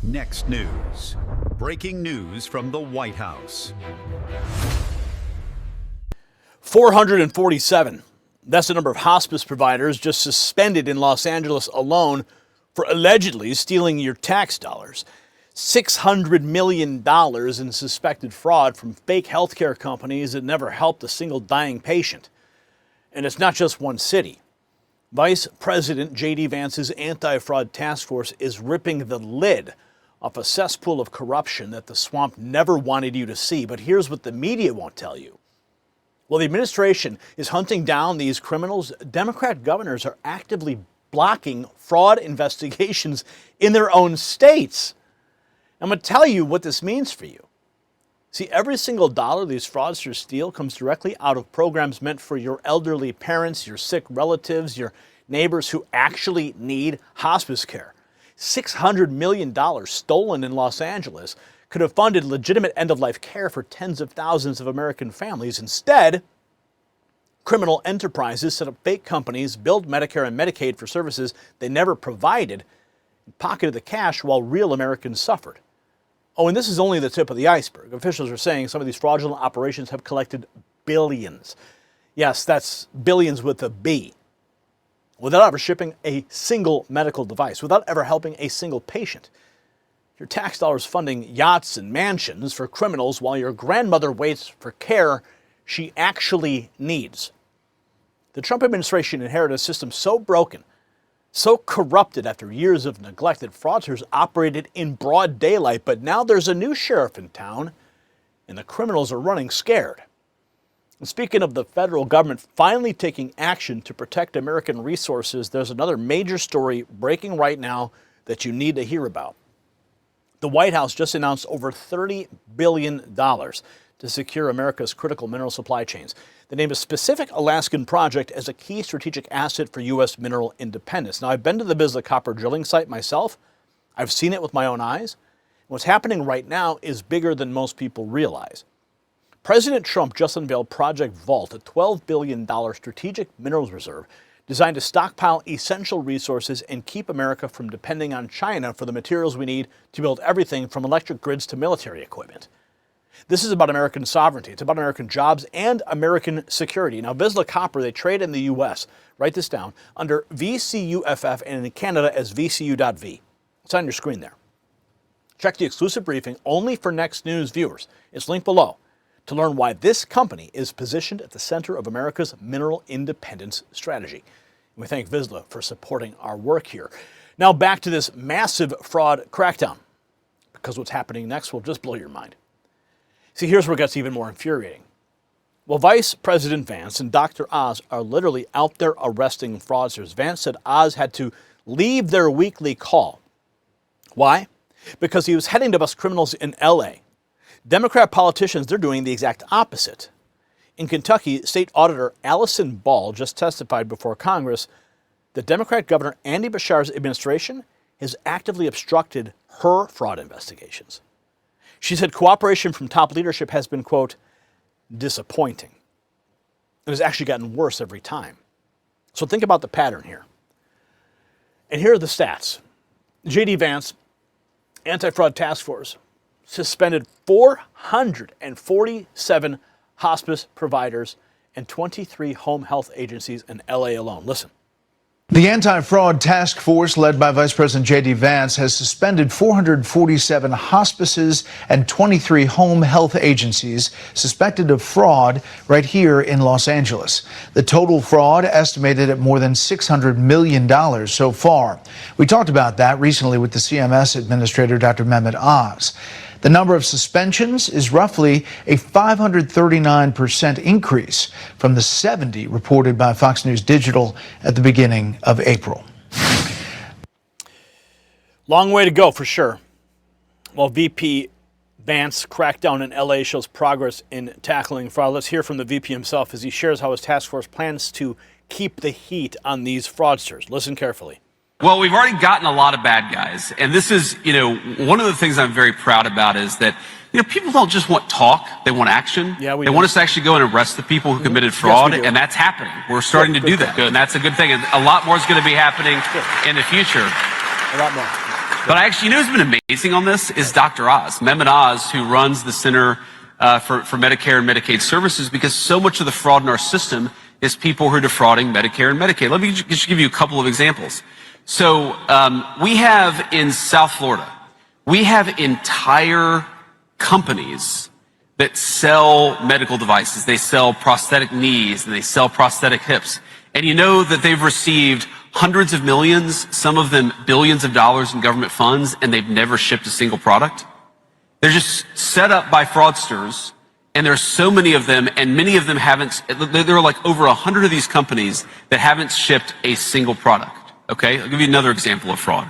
Next news. Breaking news from the White House. 447. That's the number of hospice providers just suspended in Los Angeles alone for allegedly stealing your tax dollars. $600 million in suspected fraud from fake healthcare companies that never helped a single dying patient. And it's not just one city. Vice President J.D. Vance's anti-fraud task force is ripping the lid off a cesspool of corruption that the swamp never wanted you to see. But here's what the media won't tell you. While the administration is hunting down these criminals, Democrat governors are actively blocking fraud investigations in their own states. I'm going to tell you what this means for you. See, every single dollar these fraudsters steal comes directly out of programs meant for your elderly parents, your sick relatives, your neighbors who actually need hospice care. $600 million stolen in Los Angeles could have funded legitimate end-of-life care for tens of thousands of American families. Instead, criminal enterprises set up fake companies, billed Medicare and Medicaid for services they never provided, and pocketed the cash while real Americans suffered. Oh, and this is only the tip of the iceberg. Officials are saying some of these fraudulent operations have collected billions. Yes, that's billions with a B. Without ever shipping a single medical device, without ever helping a single patient. Your tax dollars funding yachts and mansions for criminals while your grandmother waits for care she actually needs. The Trump administration inherited a system so broken, so corrupted after years of neglect that fraudsters operated in broad daylight. But now there's a new sheriff in town, and the criminals are running scared. And speaking of the federal government finally taking action to protect American resources, there's another major story breaking right now that you need to hear about. The White House just announced over $30 billion to secure America's critical mineral supply chains. They named a specific Alaskan project as a key strategic asset for U.S. mineral independence. Now, I've been to the Bisla copper drilling site myself. I've seen it with my own eyes. What's happening right now is bigger than most people realize. President Trump just unveiled Project Vault, a $12 billion strategic minerals reserve designed to stockpile essential resources and keep America from depending on China for the materials we need to build everything from electric grids to military equipment. This is about American sovereignty. It's about American jobs and American security. Now, Bisla Copper, they trade in the U.S., write this down, under VCUFF and in Canada as VCU.V. It's on your screen there. Check the exclusive briefing only for Next News viewers. It's linked below to learn why this company is positioned at the center of America's mineral independence strategy. And we thank Bisla for supporting our work here. Now back to this massive fraud crackdown, because what's happening next will just blow your mind. See, here's where it gets even more infuriating. Well, Vice President Vance and Dr. Oz are literally out there arresting fraudsters. Vance said Oz had to leave their weekly call. Why? Because he was heading to bust criminals in L.A. Democrat politicians, they're doing the exact opposite. In Kentucky, State Auditor Allison Ball just testified before Congress that Democrat Governor Andy Beshear's administration has actively obstructed her fraud investigations. She said cooperation from top leadership has been, quote, disappointing. It has actually gotten worse every time. So think about the pattern here. And here are the stats. J.D. Vance, Anti-Fraud Task Force, suspended 447 hospice providers and 23 home health agencies in L.A. alone. Listen. The Anti-Fraud Task Force, led by Vice President J.D. Vance, has suspended 447 hospices and 23 home health agencies suspected of fraud right here in Los Angeles. The total fraud estimated at more than $600 million so far. We talked about that recently with the CMS Administrator, Dr. Mehmet Oz. The number of suspensions is roughly a 539% increase from the 70 reported by Fox News Digital at the beginning of April. Long way to go for sure. While VP Vance crackdown in LA shows progress in tackling fraud, let's hear from the VP himself as he shares how his task force plans to keep the heat on these fraudsters. Listen carefully. Well, we've already gotten a lot of bad guys. And this is, one of the things I'm very proud about is that, people don't just want talk, they want action. Yeah, they want us to actually go and arrest the people who committed fraud, yes, and that's happening. We're starting to do that, and that's a good thing. And a lot more is going to be happening in the future. A lot more. But actually, you know who's been amazing on this is Dr. Oz, Mehmet Oz, who runs the Center for Medicare and Medicaid Services, because so much of the fraud in our system is people who are defrauding Medicare and Medicaid. Let me just give you a couple of examples. So we have in South Florida, we have entire companies that sell medical devices. They sell prosthetic knees and they sell prosthetic hips. And you know that they've received hundreds of millions, some of them billions of dollars in government funds, and they've never shipped a single product. They're just set up by fraudsters, and there's so many of them, and many of them haven't. There are like over 100 of these companies that haven't shipped a single product. Okay, I'll give you another example of fraud.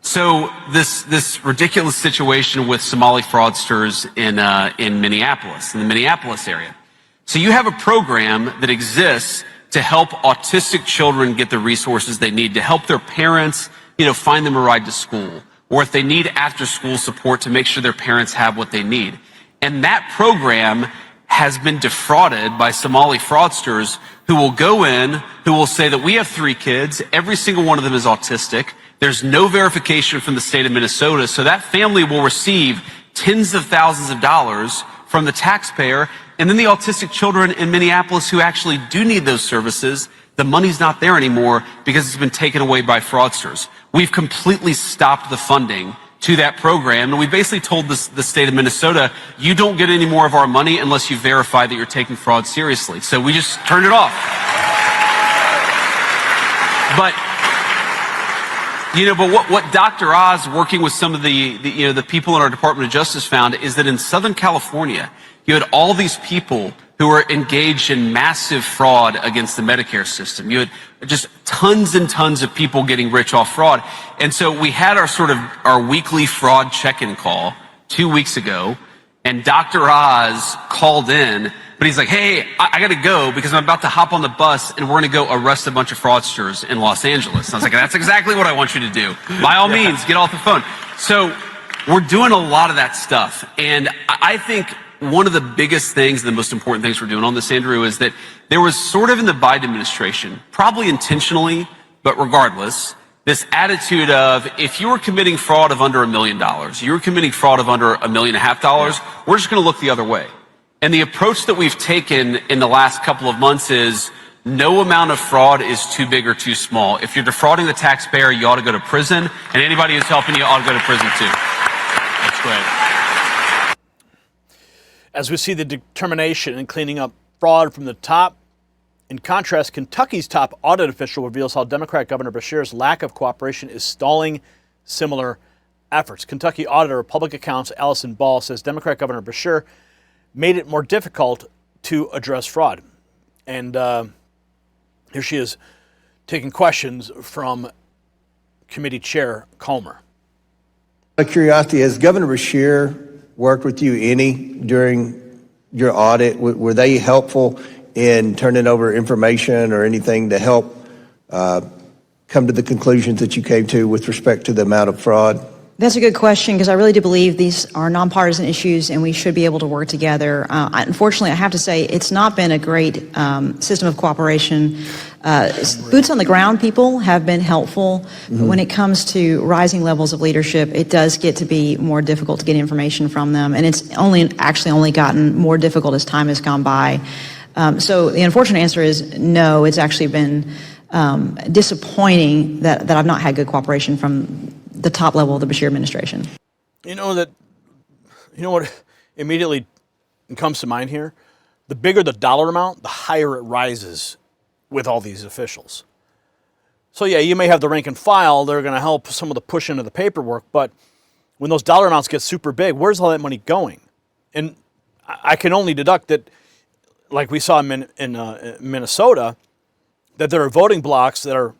So this ridiculous situation with Somali fraudsters in Minneapolis, in the Minneapolis area. So you have a program that exists to help autistic children get the resources they need, to help their parents, find them a ride to school, or if they need after-school support, to make sure their parents have what they need. And that program has been defrauded by Somali fraudsters who will go in, who will say that we have 3 kids, every single one of them is autistic, there's no verification from the state of Minnesota, so that family will receive tens of thousands of dollars from the taxpayer, and then the autistic children in Minneapolis who actually do need those services, the money's not there anymore because it's been taken away by fraudsters. We've completely stopped the funding to that program, and we basically told the state of Minnesota, you don't get any more of our money unless you verify that you're taking fraud seriously. So we just turned it off. But what Dr. Oz, working with some of the people in our Department of Justice, found is that in Southern California, you had all these people who were engaged in massive fraud against the Medicare system. You had just tons and tons of people getting rich off fraud. And so we had our weekly fraud check-in call 2 weeks ago, and Dr. Oz called in, but he's like, hey, I got to go because I'm about to hop on the bus and we're going to go arrest a bunch of fraudsters in Los Angeles. And I was like, that's exactly what I want you to do. By all means, get off the phone. So we're doing a lot of that stuff. And I think one of the biggest things, the most important things we're doing on this, Andrew, is that there was sort of in the Biden administration, probably intentionally, but regardless, this attitude of if you were committing fraud of under $1 million, you were committing fraud of under $1.5 million, we're just going to look the other way. And the approach that we've taken in the last couple of months is no amount of fraud is too big or too small. If you're defrauding the taxpayer, you ought to go to prison, and anybody who's helping you ought to go to prison too. That's great. As we see the determination in cleaning up fraud from the top, in contrast, Kentucky's top audit official reveals how Democrat Governor Beshear's lack of cooperation is stalling similar efforts. Kentucky Auditor of Public Accounts Allison Ball says Democrat Governor Beshear made it more difficult to address fraud. And here she is taking questions from Committee Chair Comer. Out of curiosity, has Governor Beshear worked with you any during your audit? Were they helpful in turning over information or anything to help come to the conclusions that you came to with respect to the amount of fraud? That's a good question, because I really do believe these are nonpartisan issues and we should be able to work together. Unfortunately, I have to say it's not been a great system of cooperation. Boots on the ground people have been helpful, but when it comes to rising levels of leadership, it does get to be more difficult to get information from them, and it's actually only gotten more difficult as time has gone by. So the unfortunate answer is no. It's actually been disappointing that I've not had good cooperation from the top level of the Beshear administration. You know what immediately comes to mind here? The bigger the dollar amount, the higher it rises with all these officials. So yeah, you may have the rank and file, they're going to help some of the push into the paperwork, but when those dollar amounts get super big, where's all that money going? And I can only deduct that, like we saw in Minnesota, that there are voting blocks that are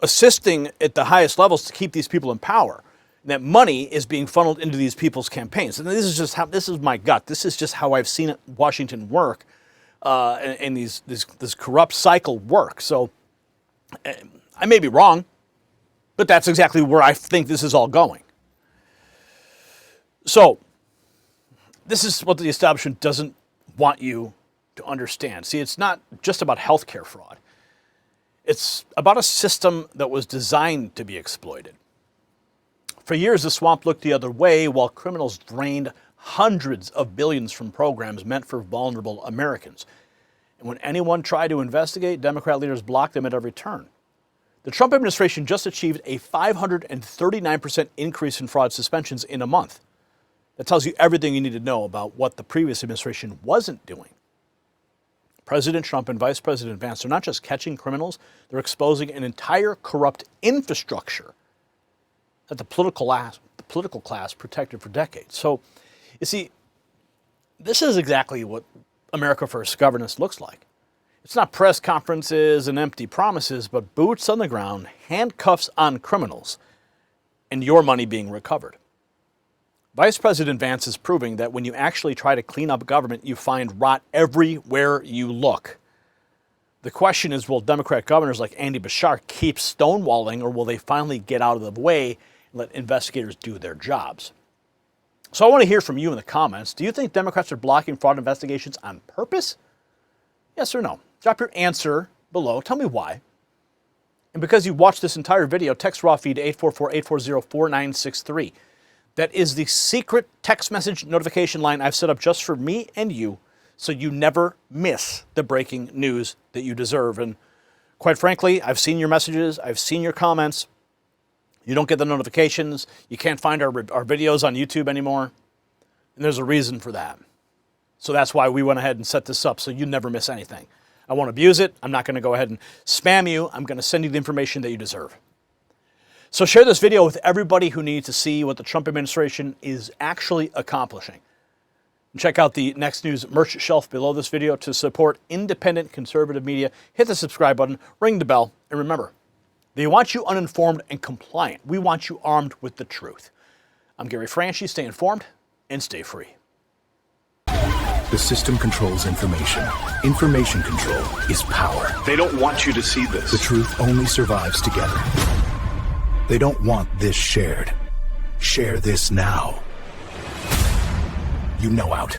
assisting at the highest levels to keep these people in power. And that money is being funneled into these people's campaigns. And this is my gut. This is just how I've seen Washington work, and this corrupt cycle work. So I may be wrong, but that's exactly where I think this is all going. So this is what the establishment doesn't want you to understand. See, it's not just about healthcare fraud. It's about a system that was designed to be exploited. For years, the swamp looked the other way while criminals drained hundreds of billions from programs meant for vulnerable Americans. And when anyone tried to investigate, Democrat leaders blocked them at every turn. The Trump administration just achieved a 539% increase in fraud suspensions in a month. That tells you everything you need to know about what the previous administration wasn't doing. President Trump and Vice President Vance are not just catching criminals, they're exposing an entire corrupt infrastructure that the political class protected for decades. So, you see, this is exactly what America First governance looks like. It's not press conferences and empty promises, but boots on the ground, handcuffs on criminals, and your money being recovered. Vice President Vance is proving that when you actually try to clean up government, you find rot everywhere you look. The question is, will Democrat governors like Andy Beshear keep stonewalling, or will they finally get out of the way and let investigators do their jobs? So I want to hear from you in the comments. Do you think Democrats are blocking fraud investigations on purpose? Yes or no? Drop your answer below. Tell me why. And because you watched this entire video, text raw feed to 844-840-4963. That is the secret text message notification line I've set up just for me and you, so you never miss the breaking news that you deserve. And quite frankly, I've seen your messages, I've seen your comments. You don't get the notifications. You can't find our videos on YouTube anymore. And there's a reason for that. So that's why we went ahead and set this up so you never miss anything. I won't abuse it. I'm not going to go ahead and spam you. I'm going to send you the information that you deserve. So share this video with everybody who needs to see what the Trump administration is actually accomplishing. And check out the Next News merch shelf below this video to support independent conservative media. Hit the subscribe button, ring the bell, and remember, they want you uninformed and compliant. We want you armed with the truth. I'm Gary Franchi. Stay informed and stay free. The system controls information. Information control is power. They don't want you to see this. The truth only survives together. They don't want this shared. Share this now. You know out.